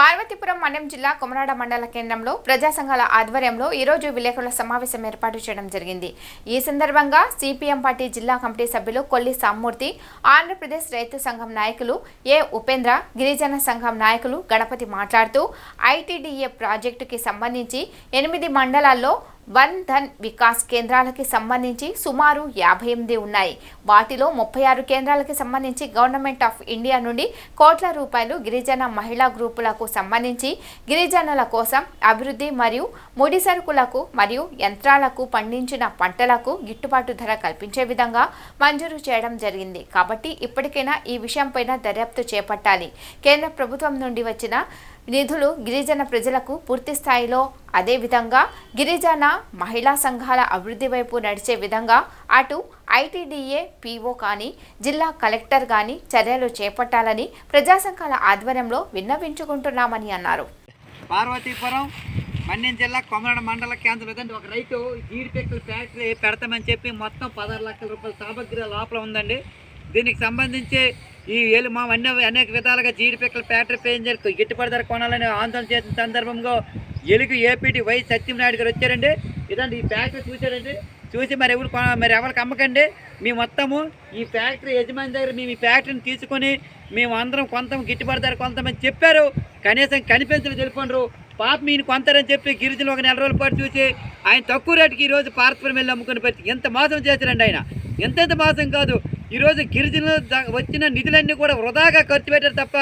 పార్వతీపురం మన్యం జిల్లా కొమరాడ మండల కేంద్రంలో ప్రజా సంఘాల ఆధ్వర్యంలో ఈరోజు విలేకరుల సమావేశం ఏర్పాటు చేయడం జరిగింది. ఈ సందర్భంగా సిపిఎం పార్టీ జిల్లా కమిటీ సభ్యులు కొల్లి సామ్మూర్తి, ఆంధ్రప్రదేశ్ రైతు సంఘం నాయకులు ఏ ఉపేంద్ర, గిరిజన సంఘం నాయకులు గణపతి మాట్లాడుతూ ఐటీడీఏ ప్రాజెక్టుకి సంబంధించి 8 మండలాల్లో వన్ ధన్ వికాస్ కేంద్రాలకి సంబంధించి సుమారు 58 ఉన్నాయి. వాటిలో 36 కేంద్రాలకి సంబంధించి గవర్నమెంట్ ఆఫ్ ఇండియా నుండి కోట్ల రూపాయలు గిరిజన మహిళా గ్రూపులకు సంబంధించి గిరిజనుల కోసం అభివృద్ధి మరియు ముడి సరుకులకు మరియు యంత్రాలకు పండించిన పంటలకు గిట్టుబాటు ధర కల్పించే విధంగా మంజూరు చేయడం జరిగింది. కాబట్టి ఇప్పటికైనా ఈ విషయంపైన దర్యాప్తు చేపట్టాలి. కేంద్ర ప్రభుత్వం నుండి వచ్చిన నిధులు గిరిజన ప్రజలకు పూర్తి స్థాయిలో, అదేవిధంగా గిరిజన మహిళా సంఘాల అభివృద్ధి వైపు నడిచే విధంగా అటు ఐటీడీఏ పీఓ కానీ జిల్లా కలెక్టర్ కానీ చర్యలు చేపట్టాలని ప్రజా సంఘాల ఆధ్వర్యంలో విన్నవించుకుంటున్నామని అన్నారు. పార్వతీపురం మన్యం జిల్లా కొమరాడ మండల కేంద్రంలో ఒక రైతు జీడిపిక్కల ఫ్యాక్టరీ పెడతామని చెప్పి మొత్తం 16 లక్షల రూపాయల సామగ్రి లోపల ఉందండి. దీనికి సంబంధించి ఈ మా అనేక విధాలుగా జీడిపిక్కల ఫ్యాక్టరీ పేంజర్ గిట్టుబాటు ధర కొనాలని ఆందోళన చేసిన సందర్భంలో ఎలుగు ఏపీటీ వై సత్యనారాయణ గారు వచ్చారండి. ఇదండి ఈ ఫ్యాక్టరీ చూశారండి. చూసి మరి ఎవరికి అమ్మకండి, మేము మొత్తము ఈ ఫ్యాక్టరీ యజమాని దగ్గర మేము ఈ ఫ్యాక్టరీని తీసుకొని మేము అందరం కొంత గిట్టుబాటు ధర కొంతమంది చెప్పారు, కనీసం కనిపించలు తెలిపండ్రు. పాపం ఈయన కొంటారని చెప్పి గిరిజనులు ఒక 4 రోజుల పాటు చూసి ఆయన తక్కువ రేటుకి ఈరోజు పార్వతీపురం వెళ్ళి అమ్ముకునే పరిస్థితి. ఎంత మోసం చేశారండి ఆయన, ఎంతెంత మోసం కాదు. ఈరోజు గిరిజనులు వచ్చిన నిధులన్నీ కూడా వృధాగా ఖర్చు పెట్టారు తప్ప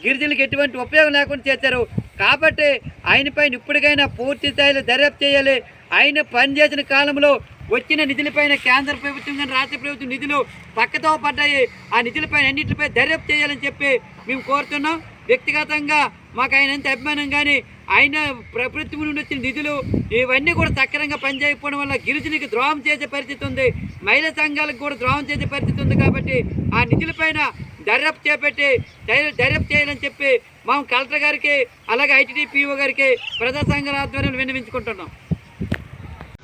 గిరిజనులకు ఎటువంటి ఉపయోగం లేకుండా చేశారు. కాబట్టి ఆయన పైన ఇప్పటికైనా పూర్తి స్థాయిలో దర్యాప్తు చేయాలి. ఆయన పనిచేసిన కాలంలో వచ్చిన నిధులపైన కేంద్ర ప్రభుత్వం కానీ రాష్ట్ర ప్రభుత్వం నిధులు పక్కతో పడ్డాయి. ఆ నిధులపైన అన్నింటిపై దర్యాప్తు చేయాలని చెప్పి మేము కోరుతున్నాం. వ్యక్తిగతంగా మాకు ఆయన ఎంత అభిమానం, కానీ ఆయన ప్రభుత్వం నుండి వచ్చిన నిధులు ఇవన్నీ కూడా సక్రమంగా పనిచేయకపోవడం వల్ల గిరిజనులకు ద్రోహం చేసే పరిస్థితి ఉంది, మహిళా సంఘాలకు కూడా ద్రోహం చేసే పరిస్థితి ఉంది. కాబట్టి ఆ నిధులపైన దర్యాప్తు చేయాలని చెప్పి మేము కలెక్టర్ గారికి అలాగే ఐటీడీ పీఓ గారికి ప్రజా సంఘాల ఆధ్వర్యంలో విన్నవించుకుంటున్నాం.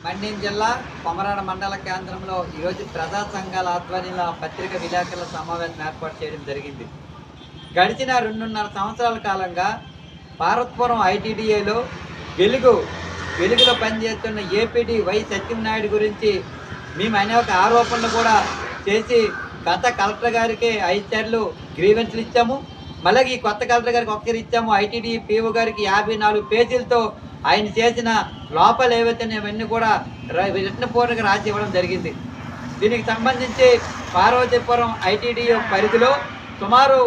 మన్యం జిల్లా కొమరాడ మండల కేంద్రంలో ఈరోజు ప్రజా సంఘాల ఆధ్వర్యంలో పత్రికా విలేకరుల సమావేశం ఏర్పాటు చేయడం జరిగింది. గడిచిన 2.5 సంవత్సరాల కాలంగా పార్వతీపురం ఐటీడీఏలో వెలుగులో పనిచేస్తున్న ఏపీటీ వై సత్యనారాయణ గురించి మేము అనేక ఆరోపణలు కూడా చేసి గత కలెక్టర్ గారికి 5 సార్లు గ్రీవెన్స్లు ఇచ్చాము. మళ్ళీ ఈ కొత్త కలెక్టర్ గారికి ఒక్కరు ఇచ్చాము. ఐటీడీ పీఓ గారికి 54 పేజీలతో ఆయన చేసిన లోపాలు ఏవైతే ఇవన్నీ కూడా రిటర్న్ రాసి ఇవ్వడం జరిగింది. దీనికి సంబంధించి పార్వతీపురం ఐటీడీఏ పరిధిలో సుమారు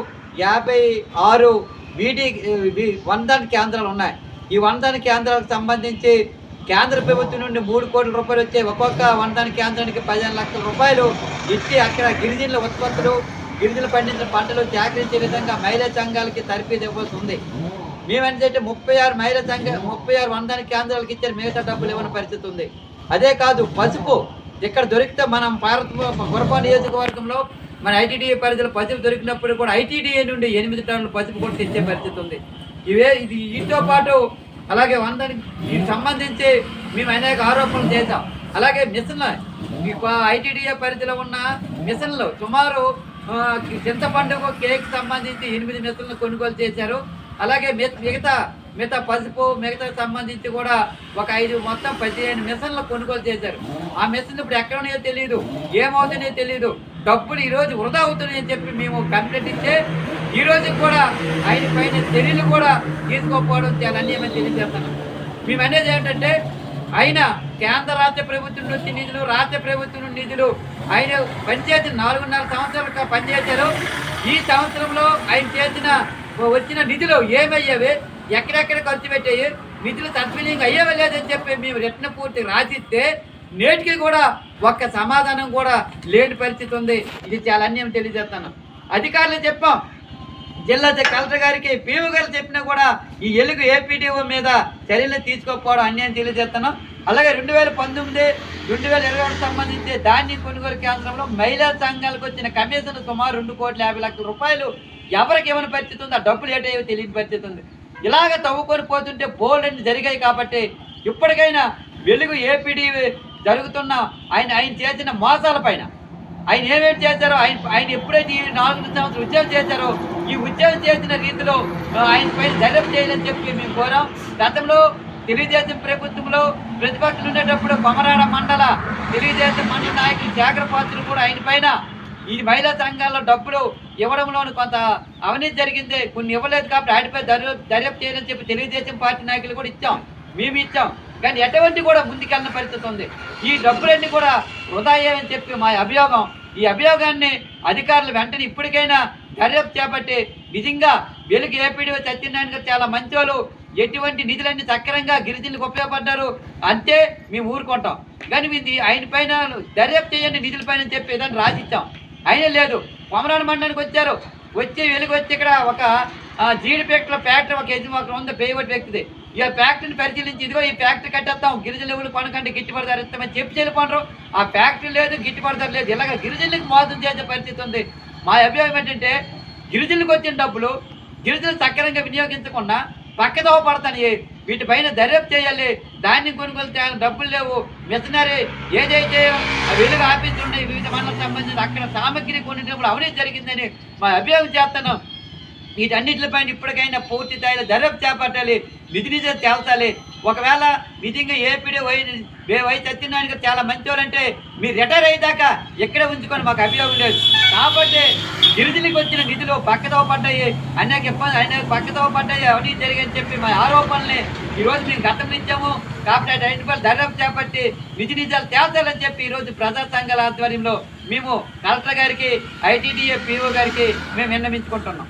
56 వందన కేంద్రాలు ఉన్నాయి. ఈ వందన కేంద్రాలకు సంబంధించి కేంద్ర ప్రభుత్వం నుండి 3 కోట్ల రూపాయలు వచ్చే ఒక్కొక్క వందన కేంద్రానికి 15 లక్షల రూపాయలు ఇచ్చి అక్కడ గిరిజనుల ఉత్పత్తులు, గిరిజనులు పండించిన పంటలు సేకరించే విధంగా మహిళా సంఘాలకి తరఫీదు ఇవ్వాల్సి ఉంది. మేమేంటంటే 36 వందన కేంద్రాలకు ఇచ్చారు, మిగతా డబ్బులు ఇవ్వని పరిస్థితి ఉంది. అదే కాదు, పసుపు ఇక్కడ దొరికితే మనం గురపా నియోజకవర్గంలో మన ఐటీడీఏ పరిధిలో పసుపు దొరికినప్పుడు కూడా ఐటీడీఏ నుండి 8 టన్నుల పసుపు కూడా తెచ్చే పరిస్థితి ఉంది. ఇది వీటితో పాటు అలాగే దీనికి సంబంధించి మేము అనేక ఆరోపణలు చేశాం. అలాగే మిషన్లు, ఐటీడీఏ పరిధిలో ఉన్న మిషన్లు సుమారు చింతపండుకు కేక్ సంబంధించి 8 మిషన్లు కొనుగోలు చేశారు. అలాగే మిగతా పసుపు మిగతా సంబంధించి కూడా ఒక 5 మొత్తం 15 మిషన్లు కొనుగోలు చేశారు. ఆ మిషన్లు ఇప్పుడు ఎక్కడ ఉన్నాయో తెలియదు, ఏమవుతున్నాయో తెలియదు, డబ్బులు ఈరోజు వృధా అవుతున్నాయని చెప్పి మేము కంప్లైంట్ ఇస్తే ఈ రోజు కూడా ఆయన పైన చర్యలు కూడా తీసుకోకపోవడం చాలా అన్యాయమని తెలియజేస్తున్నాం. మేము అనేది ఏంటంటే ఆయన కేంద్ర రాష్ట్ర ప్రభుత్వం నుంచి నిధులు, రాష్ట్ర ప్రభుత్వం నుండి నిధులు ఆయన పనిచేసిన 4.5 సంవత్సరాలుగా పనిచేశారు. ఈ సంవత్సరంలో ఆయన వచ్చిన నిధులు ఏమయ్యేవి, ఎక్కడెక్కడ ఖర్చు పెట్టాయి, నిధులు సద్వినియోగం అయ్యేవే లేదని చెప్పి మేము రిటర్న్ పూర్తి రాసిస్తే నేటికి కూడా ఒక్క సమాధానం కూడా లేని పరిస్థితి ఉంది. ఇది చాలా అన్యాయం తెలియజేస్తున్నాం. అధికారులు చెప్పాం, జిల్లా కలెక్టర్ గారికి పీఓ గారు చెప్పినా కూడా ఈ ఎలుగు ఏపీడీఓ మీద చర్యలు తీసుకోకపోవడం అన్యాయం తెలియజేస్తున్నాం. అలాగే 2019, 2020 సంబంధించి ధాన్యం కొనుగోలు కేంద్రంలో మహిళా సంఘాలకు వచ్చిన కమిషన్ సుమారు 2,50,00,000 రూపాయలు ఎవరికి ఏమైనా పరిస్థితి ఉంది, ఆ డబ్బులు ఏటో తెలియని పరిస్థితి ఉంది. ఇలాగ తవ్వుకొని పోతుంటే బోల్డ్ జరిగాయి. కాబట్టి ఇప్పటికైనా వెలుగు ఏపీడీ జరుగుతున్న ఆయన చేసిన మోసాల పైన ఆయన ఏమేమి చేశారో ఆయన ఎప్పుడైతే ఈ 4 సంవత్సరాలు ఉద్యోగం చేశారో ఈ ఉద్యోగం చేసిన రీతిలో ఆయన పైన దర్యాప్తు చేయాలని చెప్పి మేము కోరాం. గతంలో తెలుగుదేశం ప్రభుత్వంలో ప్రతిపక్షులు ఉండేటప్పుడు కొమరాడ మండల తెలుగుదేశం మండల నాయకులు జాగ్రపాత్రులు కూడా ఆయన పైన ఈ మహిళా సంఘాల్లో డబ్బులు ఇవ్వడంలోని కొంత అవినీతి జరిగింది, కొన్ని ఇవ్వలేదు కాబట్టి ఆయనపై దర్యాప్తు చేయాలని చెప్పి తెలుగుదేశం పార్టీ నాయకులు కూడా ఇచ్చాం, మేము ఇచ్చాం. కానీ ఎటువంటి కూడా ముందుకెళ్ళిన పరిస్థితి ఉంది. ఈ డబ్బులన్నీ కూడా వృధా అయ్యాయని చెప్పి మా అభియోగం. ఈ అభియోగాన్ని అధికారులు వెంటనే ఇప్పటికైనా దర్యాప్తు చేపట్టి నిజంగా వెలుగు ఏపీడీఓ సత్యనారాయణ గారు చాలా మంచోళ్ళు, ఎటువంటి నిధులన్నీ సక్రమంగా గిరిజనులకు ఉపయోగపడ్డారు అంతే మేము ఊరుకుంటాం. కానీ ఆయన పైన దర్యాప్తు చేయండి నిధుల పైన చెప్పి ఏదైనా రాసిచ్చాం, అయినా లేదు. కొమరాడ మండలానికి వచ్చారు, వెలుగు వచ్చి ఇక్కడ ఒక జీడిపేటలో ఫ్యాక్టరీ ఒక యజమాని ఉంది పేవటి వ్యక్తిది. ఈ ఫ్యాక్టరీని పరిశీలించి ఇదిగో ఈ ఫ్యాక్టరీ కట్టేస్తాం, గిరిజనులు ఎవరు కొనకండి గిట్టుబాటు ధర ఇస్తామని చెప్పి వెళ్ళిపోండ్రు. ఆ ఫ్యాక్టరీ లేదు, గిట్టుబాటు ధర లేదు, ఇలాగ గిరిజనులకు మోసం చేసే పరిస్థితి ఉంది. మా అభిప్రాయం ఏంటంటే గిరిజనులకు వచ్చిన డబ్బులు గిరిజనులు సక్రమంగా వినియోగించకుండా పక్కదోవ పడతాయి, వీటిపైన దర్యాప్తు చేయాలి. ధాన్యం కొనుగోలు చేయాలి, డబ్బులు లేవు, మిషనరీ ఏదైతే వెలుగు ఆఫీసులు ఉన్నాయి వివిధ మండలకు సంబంధించి అక్కడ సామగ్రి కొనేటప్పుడు అవినీతి జరిగిందని మా అభియోగం చేస్తున్నాం. వీటన్నిటిపైన ఇప్పటికైనా పూర్తి స్థాయిలో దర్యాప్తు చేపట్టాలి, నిజాలు తేల్చాలి. ఒకవేళ నిజంగా ఏపీడీ వై సత్యనారాయణ గారు చాలా మంచి వాళ్ళంటే మీరు రిటైర్ అయ్యేదాకా ఇక్కడే ఉంచుకొని మాకు అభియోగం లేదు. కాబట్టి గిరిజనులకు వచ్చిన నిధులు పక్కదోవ పడ్డాయి, అనేక పక్కదోవ పడ్డాయి, అవినీతి జరిగాయని చెప్పి మా ఆరోపణల్ని ఈరోజు మేము గతం ఇచ్చాము. కాబట్టి ఐడెంటిఫై దర్యాప్తు చేపట్టి నిజాలు తేల్చాలని చెప్పి ఈరోజు ప్రజా సంఘాల ఆధ్వర్యంలో మేము కలెక్టర్ గారికి, ఐటీడీఏ పీఓ గారికి మేము విన్నవించుకుంటున్నాం.